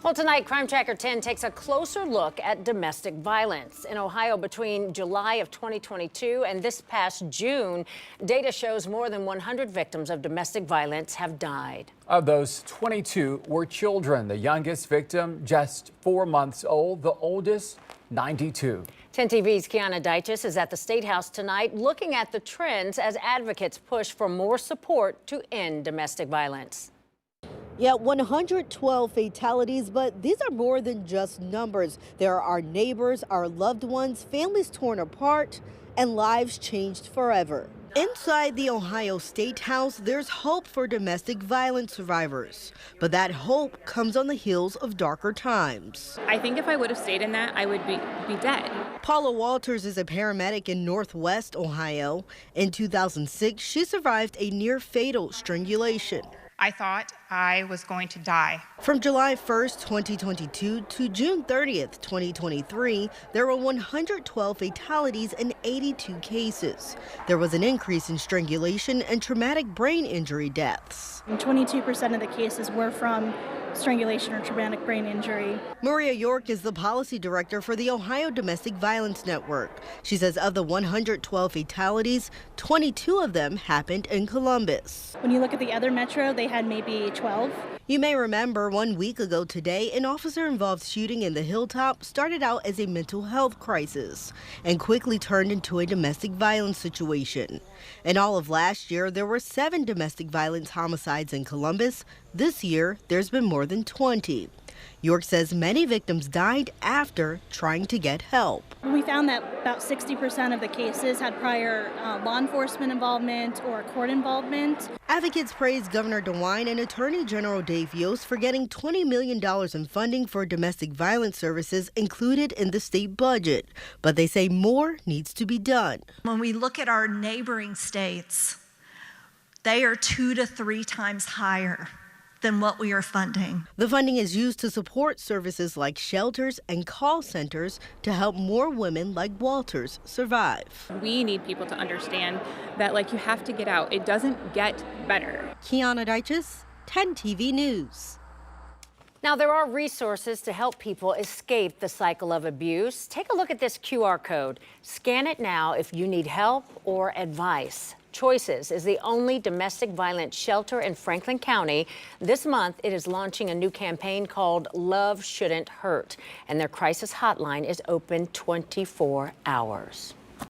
Well, tonight, Crime Tracker 10 takes a closer look at domestic violence. In Ohio, between July of 2022 and this past June, data shows more than 100 victims of domestic violence have died. Of those, 22 were children. The youngest victim, just 4 months old. The oldest, 92. 10 TV's Kiana Deiches is at the State House tonight looking at the trends as advocates push for more support to end domestic violence. Yeah, 112 fatalities, but these are more than just numbers. There are our neighbors, our loved ones, families torn apart, and lives changed forever. Inside the Ohio State House, there's hope for domestic violence survivors. But that hope comes on the heels of darker times. I think if I would have stayed in that, I would be dead. Paula Walters is a paramedic in Northwest Ohio. In 2006, she survived a near-fatal strangulation. I thought I was going to die. From July 1st, 2022 to June 30th, 2023, there were 112 fatalities and 82 cases. There was an increase in strangulation and traumatic brain injury deaths. 22% of the cases were from strangulation or traumatic brain injury. Maria York is the policy director for the Ohio Domestic Violence Network. She says of the 112 fatalities, 22 of them happened in Columbus. When you look at the other metro, they had maybe 12. You may remember 1 week ago today, an officer-involved shooting in the Hilltop started out as a mental health crisis and quickly turned into a domestic violence situation. In all of last year, there were 7 domestic violence homicides in Columbus. This year, there's been more than 20. York says many victims died after trying to get help. We found that about 60% of the cases had prior law enforcement involvement or court involvement. Advocates praise Governor DeWine and Attorney General Dave Yost for getting $20 million in funding for domestic violence services included in the state budget. But they say more needs to be done. When we look at our neighboring states, they are 2 to 3 times higher than what we are funding. The funding is used to support services like shelters and call centers to help more women like Walters survive. We need people to understand that, you have to get out. It doesn't get better. Kiana Deiches, 10 TV News. Now, there are resources to help people escape the cycle of abuse. Take a look at this QR code. Scan it now if you need help or advice. Choices is the only domestic violence shelter in Franklin County. This month, it is launching a new campaign called Love Shouldn't Hurt, and their crisis hotline is open 24 hours.